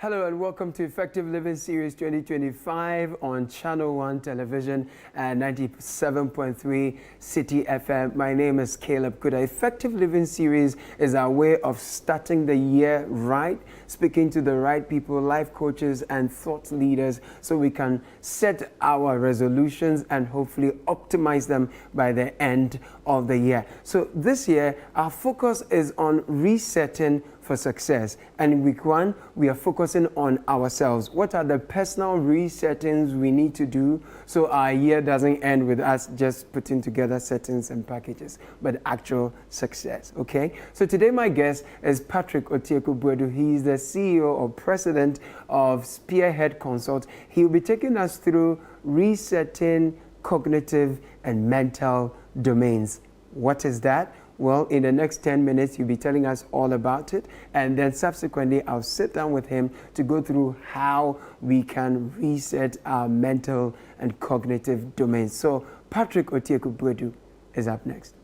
Hello and welcome to Effective Living Series 2025 on ChannelOne Television and 97.3 City FM. My name is Caleb Kuda. Effective Living Series is our way of starting the year right, speaking to the right people, life coaches and thought leaders, so we can set our resolutions and hopefully optimize them by the end of the year. So this year, our focus is on resetting for success. And in week one, we are focusing on ourselves. What are the personal resettings we need to do so our year doesn't end with us just putting together settings and packages, but actual success, okay? So today my guest is Patrick Otieku-Buedu. He is the CEO or president of Spearhead Consult. He will be taking us through resetting cognitive and mental domains. What is that? Well, in the next 10 minutes, he'll be telling us all about it. And then subsequently, I'll sit down with him to go through how we can reset our mental and cognitive domains. So Patrick Otieku-Buedu is up next.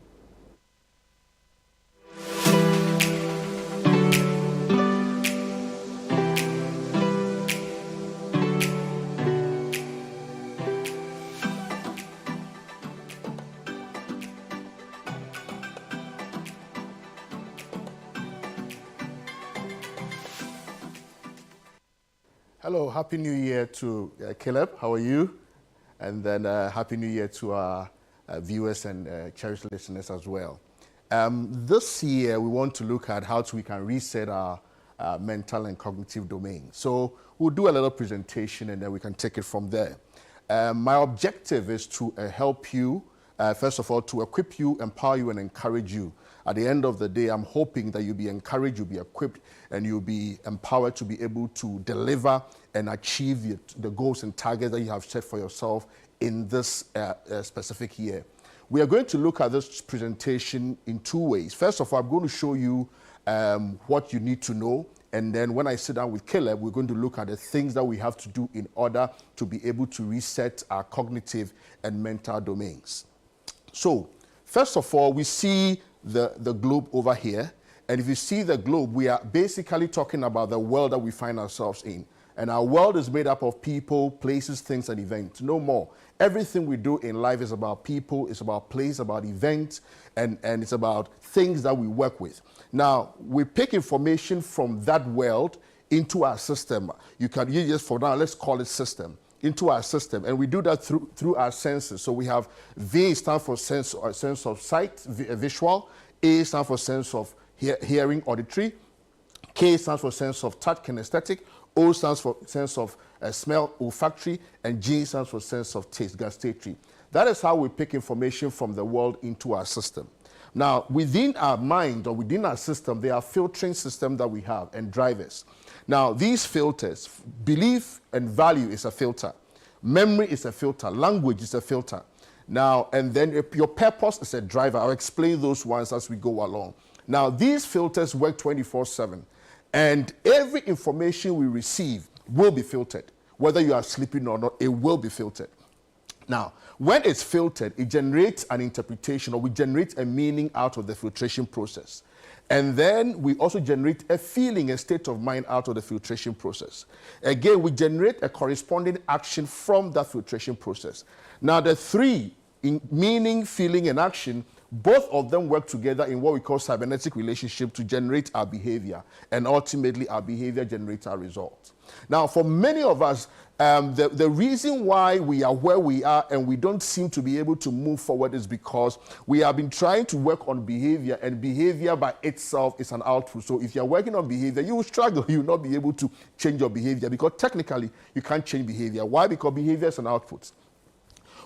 Hello, Happy New Year to Caleb. How are you? And then Happy New Year to our viewers and cherished listeners as well. This year, we want to look at how we can reset our mental and cognitive domain. So we'll do a little presentation and then we can take it from there. My objective is to help you, first of all, to equip you, empower you, and encourage you. At the end of the day, I'm hoping that you'll be encouraged, you'll be equipped, and you'll be empowered to be able to deliver and achieve the goals and targets that you have set for yourself in this specific year. We are going to look at this presentation in two ways. First of all, I'm going to show you what you need to know. And then when I sit down with Caleb, we're going to look at the things that we have to do in order to be able to reset our cognitive and mental domains. So, first of all, we see the globe over here. And if you see the globe, we are basically talking about the world that we find ourselves in. And our world is made up of people, places, things, and events. No more. Everything we do in life is about people, it's about place, about events, and it's about things that we work with. Now, we pick information from that world into our system. You just, for now, let's call it system, into our system. And we do that through our senses. So we have V stands for sense of sight, visual. A stands for sense of hearing, auditory. K stands for sense of touch, kinesthetic. O stands for sense of smell, olfactory. And G stands for sense of taste, gustatory. That is how we pick information from the world into our system. Now, within our mind or within our system, there are filtering systems that we have and drivers. Now, these filters, belief and value is a filter. Memory is a filter. Language is a filter. Now, and then your purpose is a driver. I'll explain those ones as we go along. Now, these filters work 24/7. And every information we receive will be filtered. Whether you are sleeping or not, it will be filtered. Now, when it's filtered, it generates an interpretation, or we generate a meaning out of the filtration process. And then we also generate a feeling, a state of mind out of the filtration process. Again, we generate a corresponding action from that filtration process. Now, the three, in meaning, feeling, and action, both of them work together in what we call cybernetic relationship to generate our behavior. And ultimately, our behavior generates our results. Now, for many of us, the reason why we are where we are and we don't seem to be able to move forward is because we have been trying to work on behavior, and behavior by itself is an output. So if you're working on behavior, you will struggle. You will not be able to change your behavior because technically you can't change behavior. Why? Because behavior is an output.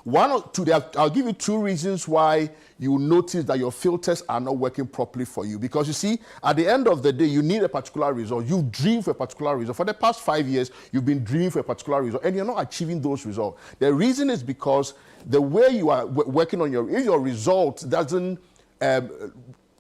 One or two, I'll give you two reasons why you notice that your filters are not working properly for you. Because you see, at the end of the day, you need a particular result. You've dreamed for a particular result. For the past 5 years, you've been dreaming for a particular result, and you're not achieving those results. The reason is because the way you are working on if your result doesn't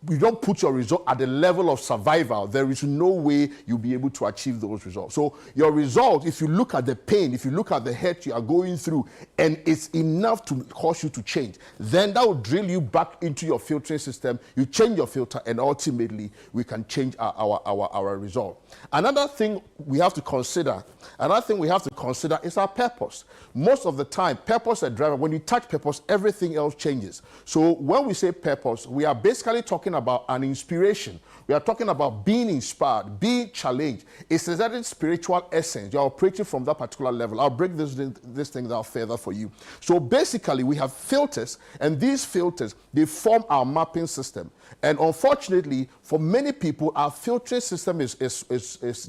you don't put your result at the level of survival, there is no way you'll be able to achieve those results. So your result, if you look at the pain, if you look at the hurt you are going through, and it's enough to cause you to change, then that will drill you back into your filtering system. You change your filter, and ultimately we can change our result. Another thing we have to consider is our purpose. Most of the time, purpose and driver, when you touch purpose, everything else changes. So when we say purpose, we are basically talking about an inspiration. We are talking about being inspired, being challenged. It's a certain spiritual essence. You're operating from that particular level. I'll break this thing down further for you. So basically, we have filters, and these filters, they form our mapping system. And unfortunately, for many people, our filtering system is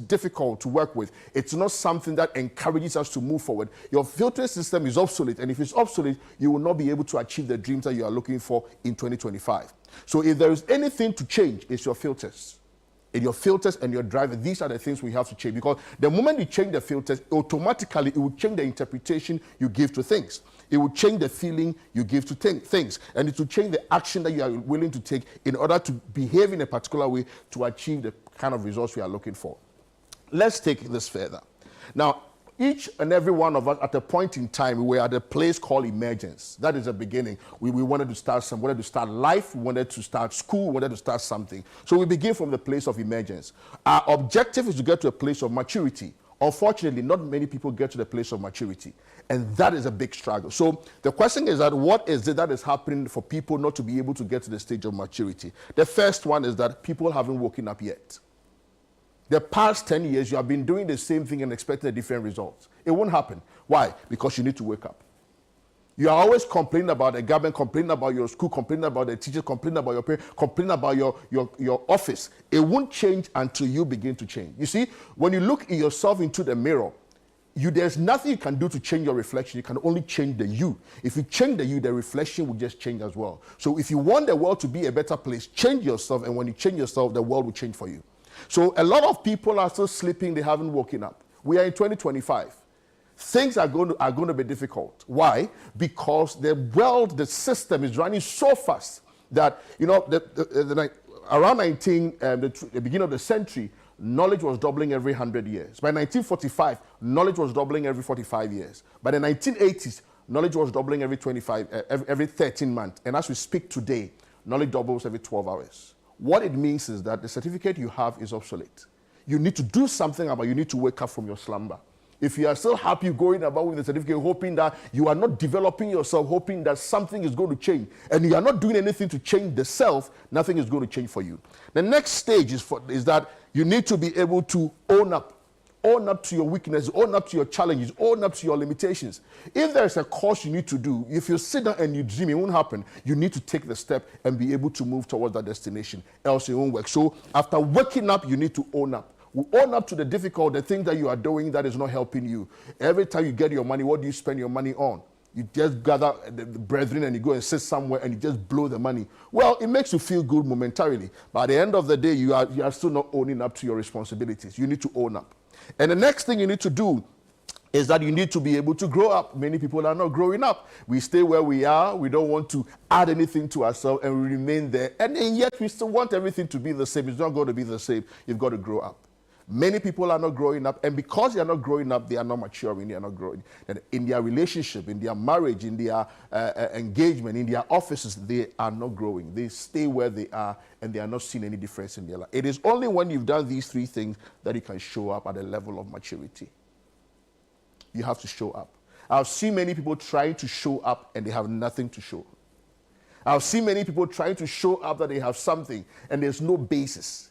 difficult to work with. It's not something that encourages us to move forward. Your filtering system is obsolete, and if it's obsolete, you will not be able to achieve the dreams that you are looking for in 2025. So if there is anything to change, it's your filters. In your filters and your driver, these are the things we have to change, because the moment you change the filters, automatically it will change the interpretation you give to things. It will change the feeling you give to things, and it will change the action that you are willing to take in order to behave in a particular way to achieve the kind of results we are looking for. Let's take this further. Now, each and every one of us at a point in time, we were at a place called emergence. That is the beginning. We wanted to start wanted to start life, we wanted to start school, we wanted to start something. So we begin from the place of emergence. Our objective is to get to a place of maturity. Unfortunately, not many people get to the place of maturity, and that is a big struggle. So the question is that what is it that is happening for people not to be able to get to the stage of maturity? The first one is that people haven't woken up yet. The past 10 years, you have been doing the same thing and expecting a different result. It won't happen. Why? Because you need to wake up. You are always complaining about the government, complaining about your school, complaining about the teachers, complaining about your parents, complaining about your office. It won't change until you begin to change. You see, when you look yourself into the mirror, there's nothing you can do to change your reflection. You can only change the you. If you change the you, the reflection will just change as well. So if you want the world to be a better place, change yourself, and when you change yourself, the world will change for you. So a lot of people are still sleeping, they haven't woken up. We are in 2025. Things are going to be difficult. Why? Because the world, the system is running so fast that, around the beginning of the century, knowledge was doubling every 100 years. By 1945, knowledge was doubling every 45 years. By the 1980s, knowledge was doubling every 13 months. And as we speak today, knowledge doubles every 12 hours. What it means is that the certificate you have is obsolete. You need to do something about it. You need to wake up from your slumber. If you are still happy going about with the certificate, hoping that you are not developing yourself, hoping that something is going to change, and you are not doing anything to change the self, nothing is going to change for you. The next stage is that you need to be able to own up to your weaknesses, own up to your challenges, own up to your limitations. If there's a course you need to do, if you sit down and you dream, it won't happen. You need to take the step and be able to move towards that destination, else it won't work. So after waking up, you need to own up. We own up to the things that you are doing that is not helping you. Every time you get your money, what do you spend your money on? You just gather the brethren and you go and sit somewhere and you just blow the money. Well, it makes you feel good momentarily. But at the end of the day, you are still not owning up to your responsibilities. You need to own up. And the next thing you need to do is that you need to be able to grow up. Many people are not growing up. We stay where we are. We don't want to add anything to ourselves, and we remain there. And yet we still want everything to be the same. It's not going to be the same. You've got to grow up. Many people are not growing up, and because they are not growing up, they are not maturing, they are not growing. And in their relationship, in their marriage, in their engagement, in their offices, they are not growing. They stay where they are, and they are not seeing any difference in their life. It is only when you've done these three things that you can show up at a level of maturity. You have to show up. I've seen many people trying to show up, and they have nothing to show. I've seen many people trying to show up that they have something, and there's no basis.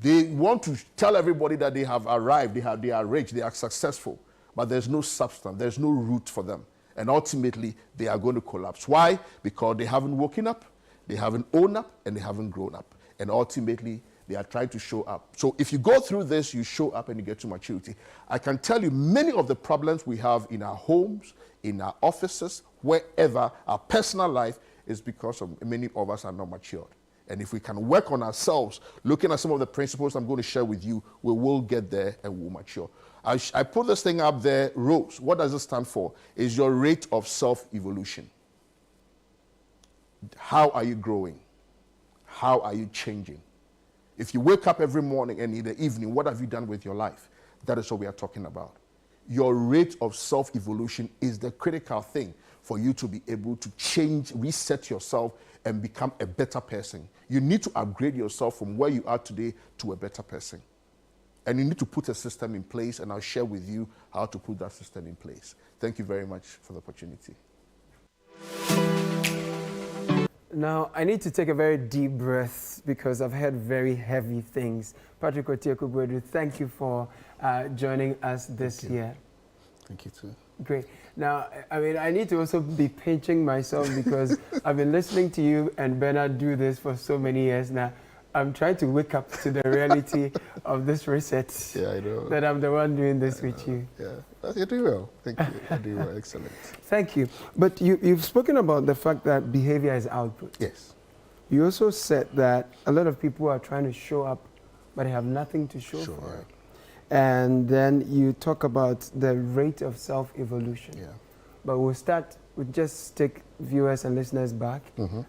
They want to tell everybody that they have arrived, they are rich, they are successful, but there's no substance, there's no root for them. And ultimately, they are going to collapse. Why? Because they haven't woken up, they haven't owned up, and they haven't grown up. And ultimately, they are trying to show up. So if you go through this, you show up and you get to maturity. I can tell you many of the problems we have in our homes, in our offices, wherever, our personal life, is because many of us are not matured. And if we can work on ourselves, looking at some of the principles I'm going to share with you, we will get there and we'll mature. I put this thing up there, ROSE. What does it stand for? Is your rate of self-evolution. How are you growing? how are you changing? If you wake up every morning and in the evening, what have you done with your life? That is what we are talking about. Your rate of self-evolution is the critical thing for you to be able to change, reset yourself, and become a better person. You need to upgrade yourself from where you are today to a better person. And you need to put a system in place, and I'll share with you how to put that system in place. Thank you very much for the opportunity. Now, I need to take a very deep breath because I've heard very heavy things. Patrick Otiekubuedu, thank you for joining us this year. Thank you too. Great. Now, I mean, I need to also be pinching myself because I've been listening to you and Bernard do this for so many years now. I'm trying to wake up to the reality of this reset. Yeah, I know. That I'm the one doing this with you. Yeah, you're doing well. Thank you. You're doing well. Excellent. Thank you. But you've spoken about the fact that behavior is output. Yes. You also said that a lot of people are trying to show up, but they have nothing to show for it. And then you talk about the rate of self-evolution. Yeah. But we'll just take viewers and listeners back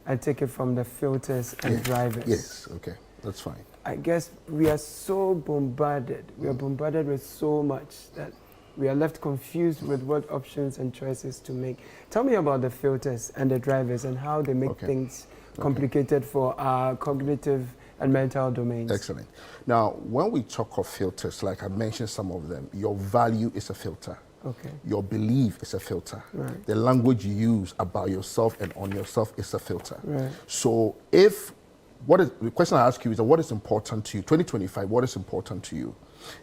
and take it from the filters and drivers. Yes, okay, that's fine. I guess we are so bombarded. We are bombarded with so much that we are left confused with what options and choices to make. Tell me about the filters and the drivers and how they make things complicated for our cognitive and mental domains. Excellent. Now, when we talk of filters, like I mentioned some of them, your value is a filter. Okay. Your belief is a filter. Right. The language you use about yourself and on yourself is a filter. Right. So the question I ask you is what is important to you? 2025, what is important to you?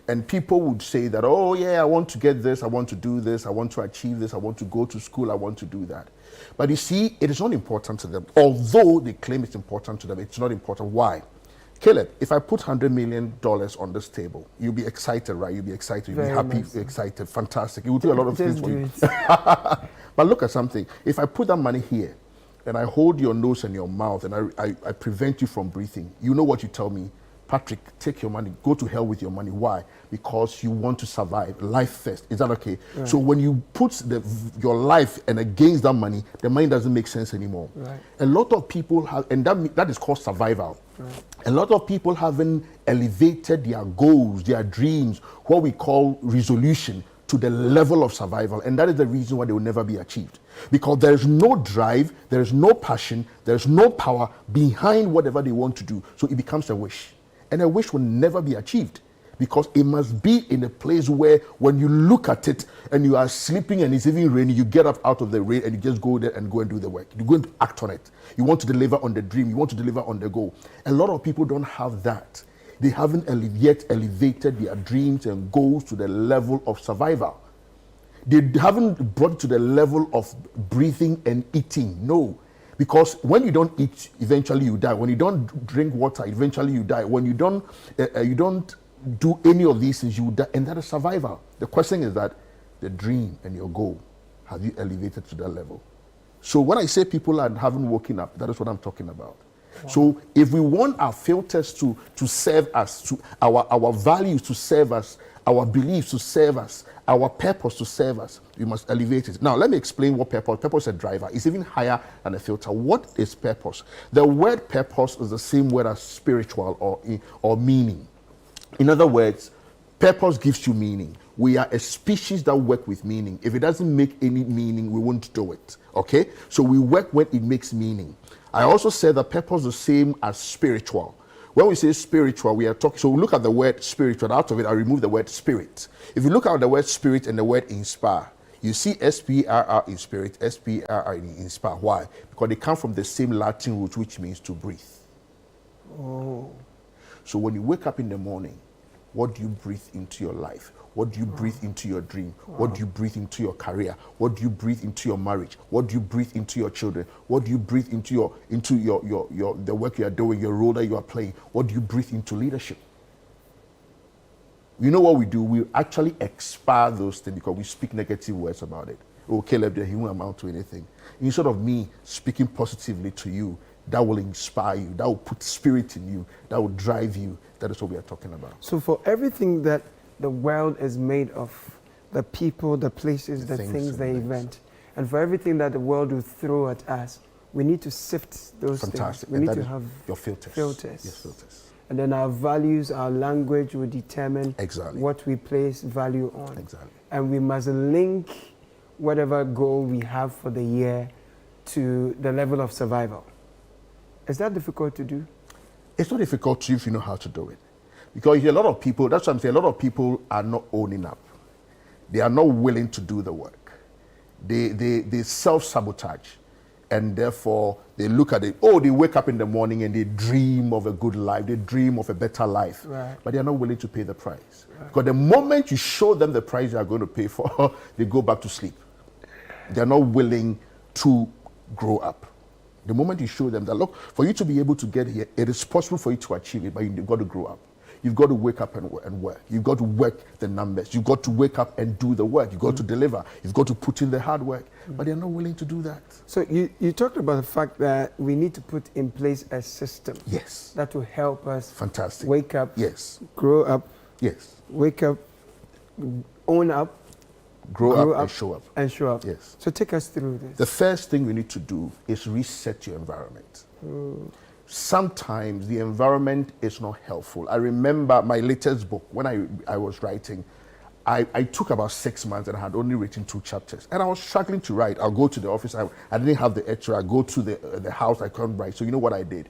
And people would say that, oh yeah, I want to get this, I want to do this, I want to achieve this, I want to go to school, I want to do that. But you see, it is not important to them. Although they claim it's important to them, it's not important. Why? Caleb, if I put $100 million on this table, you'll be excited, right? You'll be excited, you'll be happy, excited, fantastic. It will do a lot of things for you. But look at something. If I put that money here and I hold your nose and your mouth and I prevent you from breathing, you know what you tell me? Patrick, take your money, go to hell with your money. Why? Because you want to survive. Life first. Is that okay? Right. So when you put your life and against that money, the money doesn't make sense anymore. Right. A lot of people have, and that is called survival. Right. A lot of people haven't elevated their goals, their dreams, what we call resolution, to the level of survival. And that is the reason why they will never be achieved. Because there is no drive, there is no passion, there is no power behind whatever they want to do. So it becomes a wish. And a wish will never be achieved because it must be in a place where when you look at it and you are sleeping and it's even raining, you get up out of the rain and you just go there and go and do the work. You're going to act on it. You want to deliver on the dream. You want to deliver on the goal. A lot of people don't have that. They haven't yet elevated their dreams and goals to the level of survival. They haven't brought it to the level of breathing and eating. No. Because when you don't eat, eventually you die. When you don't drink water, eventually you die. When you don't do any of these things, you die. And that is survival. The question is that the dream and your goal, have you elevated to that level? So when I say people haven't woken up, that is what I'm talking about. Wow. So if we want our filters to serve us, to our values to serve us, our beliefs to serve us, our purpose to serve us, we must elevate it. Now, let me explain what purpose. Purpose is a driver. It's even higher than a filter. What is purpose? The word purpose is the same word as spiritual or meaning. In other words, purpose gives you meaning. We are a species that work with meaning. If it doesn't make any meaning, we won't do it. Okay? So we work when it makes meaning. I also said that purpose is the same as spiritual. When we say spiritual, we are talking, so look at the word spiritual. Out of it, I remove the word spirit. If you look at the word spirit and the word inspire, you see S-P-R-R in spirit, S-P-R-R in inspire. Why? Because they come from the same Latin root, which means to breathe. Oh. So when you wake up in the morning, what do you breathe into your life? What do you breathe into your dream? What do you breathe into your career? What do you breathe into your marriage? What do you breathe into your children? What do you breathe into the work you are doing, your role that you are playing? What do you breathe into leadership? You know what we do? We actually expire those things because we speak negative words about it. Oh, Caleb, he won't amount to anything. Instead of me speaking positively to you, that will inspire you, that will put spirit in you, that will drive you. That is what we are talking about. So for everything that the world is made of, the people, the places, the things, the event, and for everything that the world will throw at us, we need to sift those Fantastic. things. We need to have your filters. filters. Yes, filters. And then our values, our language will determine Exactly. what we place value on. Exactly. And we must link whatever goal we have for the year to the level of survival. Is that difficult to do? It's not difficult to you if you know how to do it. Because a lot of people, that's what I'm saying, a lot of people are not owning up. They are not willing to do the work. They self-sabotage. And therefore, they look at it, they wake up in the morning and they dream of a good life. They dream of a better life. Right. But they are not willing to pay the price. Right. Because the moment you show them the price they are going to pay for, they go back to sleep. They are not willing to grow up. The moment you show them that, look, for you to be able to get here, it is possible for you to achieve it, but you've got to grow up. You've got to wake up and work. You've got to work the numbers. You've got to wake up and do the work. You've got to deliver. You've got to put in the hard work. But they're not willing to do that. So you talked about the fact that we need to put in place a system. Yes. That will help us Fantastic. wake up, yes, grow up, yes, wake up, own up, grow up and show up. And show up. Yes. So take us through this. The first thing we need to do is reset your environment. Sometimes the environment is not helpful. I remember my latest book, when I was writing, I took about 6 months and I had only written 2 chapters. And I was struggling to write. I'll go to the office. I didn't have the extra. I go to the house. I couldn't write. So you know what I did?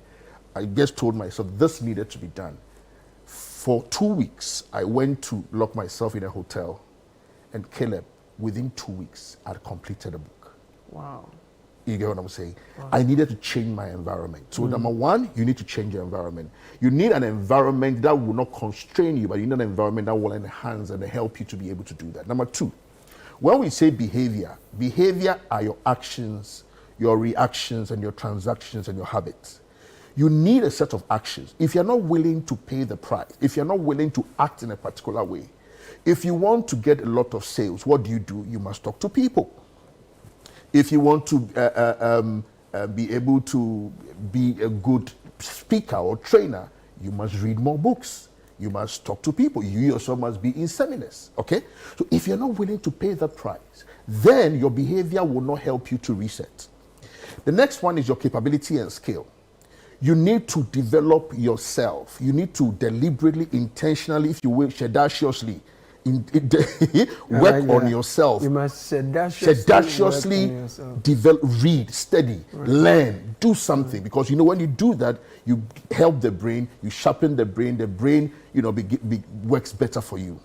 I just told myself this needed to be done. For 2 weeks, I went to lock myself in a hotel. And Caleb, within 2 weeks, I'd completed a book. Wow. You get what I'm saying? Wow. I needed to change my environment. So number one, you need to change your environment. You need an environment that will not constrain you, but you need an environment that will enhance and help you to be able to do that. Number two, when we say behavior are your actions, your reactions, and your transactions and your habits. You need a set of actions. If you're not willing to pay the price, if you're not willing to act in a particular way, if you want to get a lot of sales, what do? You must talk to people. If you want to be able to be a good speaker or trainer, you must read more books. You must talk to people. You yourself must be in seminars, okay? So if you're not willing to pay the price, then your behavior will not help you to reset. The next one is your capability and skill. You need to develop yourself. You need to deliberately, intentionally, if you will, audaciously, work on yourself. You must seduciously develop, read, study, learn, do something. Because you know when you do that, you help the brain, you sharpen the brain, works better for you.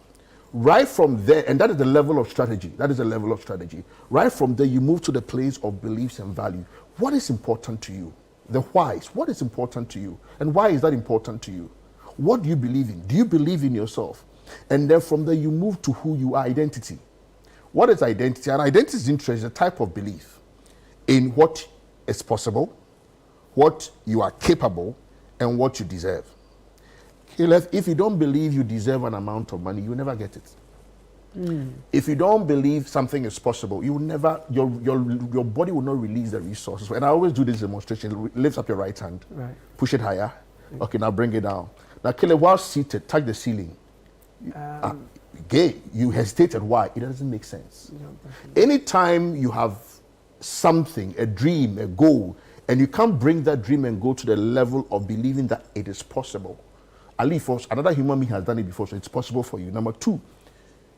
Right from there, and that is the level of strategy. That is the level of strategy. Right from there, you move to the place of beliefs and value. What is important to you? The whys. What is important to you? And why is that important to you? What do you believe in? Do you believe in yourself? And then from there, you move to who you are, identity. What is identity? An identity interest is a type of belief in what is possible, what you are capable, and what you deserve. If you don't believe you deserve an amount of money, you will never get it. If you don't believe something is possible, you will never, your body will not release the resources. And I always do this demonstration. Lift up your right hand, push it higher. Okay, now bring it down. Now, Caleb, while seated, touch the ceiling. You hesitated. Why? It doesn't make sense. Anytime you have something, a dream, a goal, and you can't bring that dream and go to the level of believing that it is possible. At least for another human being has done it before, so it's possible for you. Number two,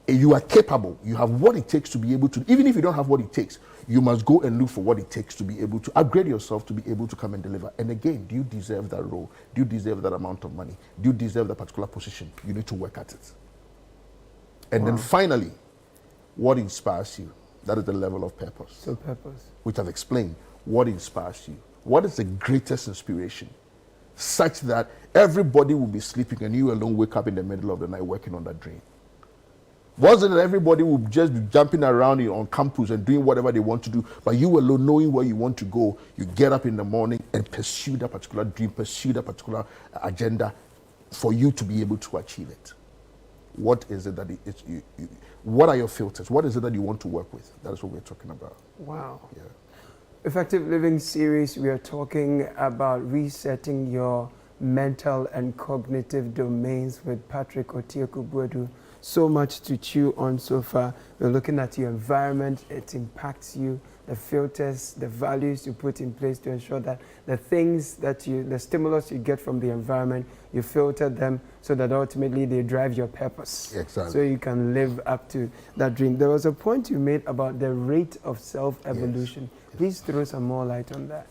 you are capable. You have what it takes to be able to, even if you don't have what it takes, you must go and look for what it takes to be able to upgrade yourself to be able to come and deliver. And again, do you deserve that role? Do you deserve that amount of money? Do you deserve that particular position? You need to work at it. And then finally, what inspires you? That is the level of purpose. So purpose. Which I've explained. What inspires you? What is the greatest inspiration? Such that everybody will be sleeping and you alone wake up in the middle of the night working on that dream. Wasn't that everybody will just be jumping around on campus and doing whatever they want to do, but you alone knowing where you want to go, you get up in the morning and pursue that particular dream, pursue that particular agenda for you to be able to achieve it. What is it that what are your filters? What is it that you want to work with? That is what we're talking about. Wow. Yeah. Effective Living series, we are talking about resetting your mental and cognitive domains with Patrick Otieku-Buadu. So much to chew on so far. We're looking at your environment, it impacts you, the filters, the values you put in place to ensure that the things that the stimulus you get from the environment, you filter them so that ultimately they drive your purpose. Exactly. So you can live up to that dream. There was a point you made about the rate of self-evolution. Yes. Please throw some more light on that.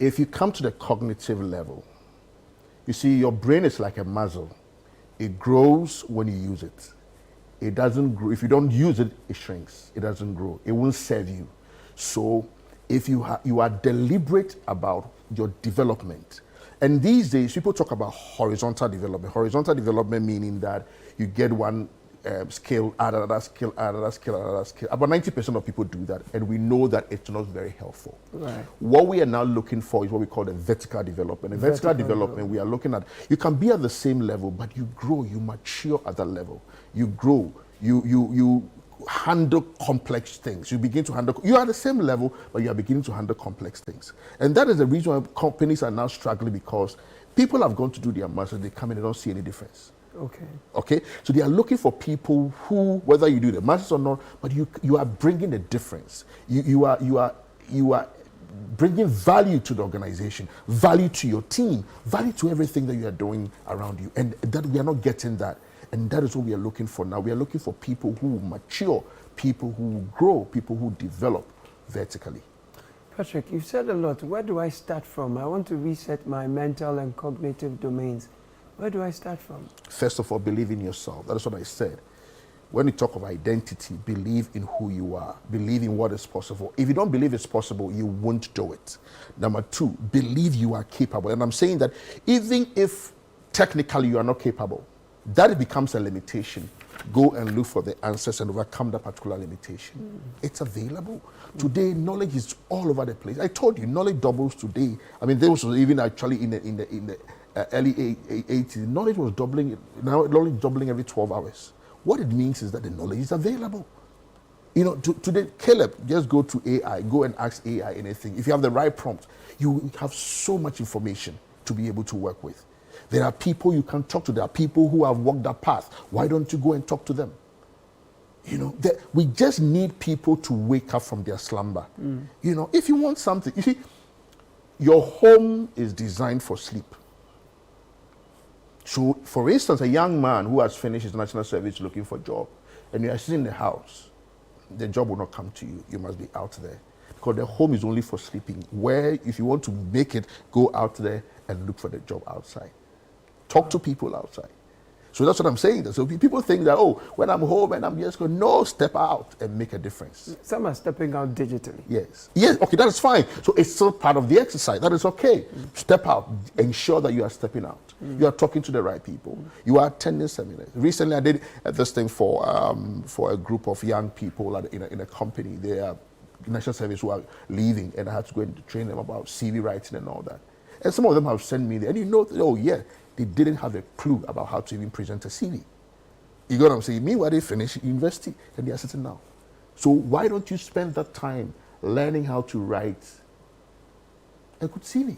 If you come to the cognitive level, you see your brain is like a muscle. It grows when you use it. It doesn't grow. If you don't use it, it shrinks. It doesn't grow. It won't serve you. So if you are deliberate about your development, and these days people talk about horizontal development. Horizontal development meaning that you get one skill, add another skill, add another skill, add another skill. About 90% of people do that, and we know that it's not very helpful. Right. What we are now looking for is what we call the vertical development. The vertical development, we are looking at, you can be at the same level, but you grow, you mature at that level. You grow, you handle complex things. You begin to handle, you are at the same level, but you are beginning to handle complex things. And that is the reason why companies are now struggling, because people have gone to do their masters, they come in, they don't see any difference. Okay. So they are looking for people who, whether you do the masters or not, but you are bringing a difference. You are bringing value to the organization, value to your team, value to everything that you are doing around you, and that we are not getting that. And that is what we are looking for now. We are looking for people who mature, people who grow, people who develop vertically. Patrick, you've said a lot. Where do I start from? I want to reset my mental and cognitive domains. Where do I start from? First of all, believe in yourself. That is what I said. When we talk of identity, believe in who you are. Believe in what is possible. If you don't believe it's possible, you won't do it. Number two, believe you are capable. And I'm saying that even if technically you are not capable, that becomes a limitation. Go and look for the answers and overcome that particular limitation. It's available. Today, knowledge is all over the place. I told you, knowledge doubles today. I mean, there was even actually in the early 80s, knowledge was doubling. Now knowledge is doubling every 12 hours. What it means is that the knowledge is available. You know, today, Caleb, just go to AI, go and ask AI anything. If you have the right prompt, you have so much information to be able to work with. There are people you can talk to. There are people who have walked that path. Why don't you go and talk to them? You know, we just need people to wake up from their slumber. You know, if you want something, you see, your home is designed for sleep. So, for instance, a young man who has finished his national service looking for a job, and you are sitting in the house, the job will not come to you. You must be out there. Because the home is only for sleeping. Where, if you want to make it, go out there and look for the job outside. Talk to people outside. So that's what I'm saying. So people think that, oh, when I'm home and I'm just going, no, step out and make a difference. Some are stepping out digitally. Yes. Yes, okay, that is fine. So it's still part of the exercise. That is okay. Step out. Ensure that you are stepping out. You are talking to the right people. You are attending seminars. Recently, I did this thing for a group of young people in a company. They are national service who are leaving, and I had to go and train them about CV writing and all that. And some of them have sent me there. And you know, oh yeah, they didn't have a clue about how to even present a CV. You got what I'm saying? Meanwhile, they finish university and they are sitting now. So why don't you spend that time learning how to write a good CV?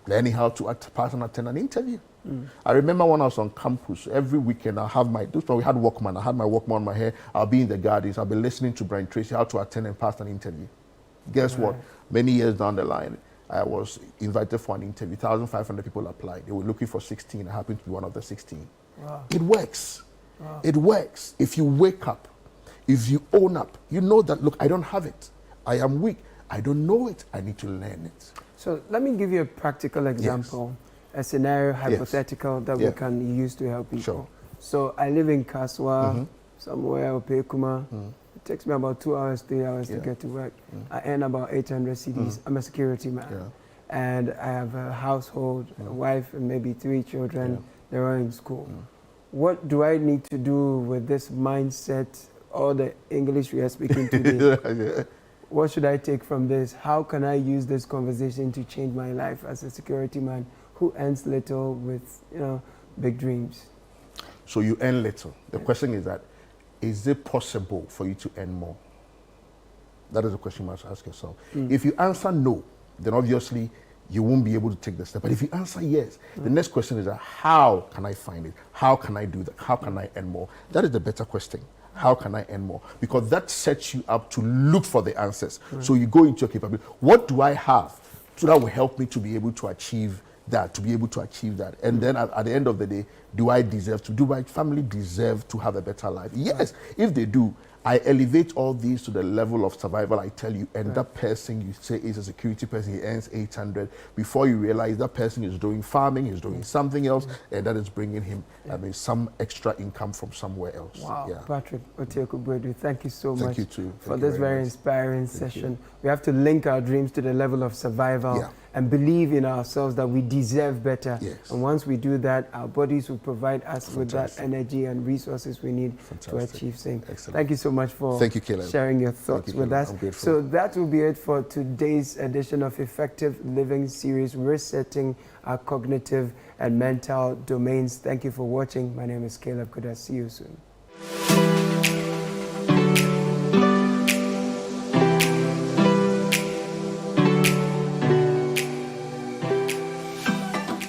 Learning how to pass and attend an interview. I remember when I was on campus, every weekend I have we had Walkman, I had my Walkman on my hair, I'll be in the gardens, I'll be listening to Brian Tracy, how to attend and pass an interview. Guess what? Many years down the line, I was invited for an interview. 1,500 people applied. They were looking for 16. I happened to be one of the 16. Wow. It works. Wow. It works. If you wake up, if you own up, you know that, look, I don't have it. I am weak. I don't know it. I need to learn it. So let me give you a practical example, a scenario, hypothetical, that we can use to help people. Sure. So I live in Kaswa, somewhere, Opekuma. It takes me about 2 hours, 3 hours to get to work. I earn about 800 cedis. I'm a security man. And I have a household, a wife, and maybe 3 children. They're all in school. What do I need to do with this mindset, all the English we are speaking today? What should I take from this? How can I use this conversation to change my life as a security man who earns little with, big dreams? So you earn little. The question is that, is it possible for you to earn more? That is a question you must ask yourself. If you answer no, then obviously you won't be able to take the step. But if you answer yes, the next question is how can I find it? How can I do that? How can I earn more? That is the better question. How can I earn more? Because that sets you up to look for the answers. So you go into your capability. What do I have? So that will help me to be able to achieve that, And then at the end of the day, do my family deserve to have a better life? Yes, if they do, I elevate all these to the level of survival, I tell you, and that person you say is a security person, he earns 800. Before you realize that person is doing farming, he's doing something else, and that is bringing him some extra income from somewhere else. Wow, Patrick Otiekugbedu, thank you so much for Thank this you very much. inspiring session. We have to link our dreams to the level of survival and believe in ourselves that we deserve better. Yes. And once we do that, our bodies will provide us with that energy and resources we need to achieve things. Excellent. Thank you so much for Caleb. sharing your thoughts with us. So that will be it for today's edition of Effective Living Series, resetting our cognitive and mental domains. Thank you for watching. My name is Caleb. Could I see you soon?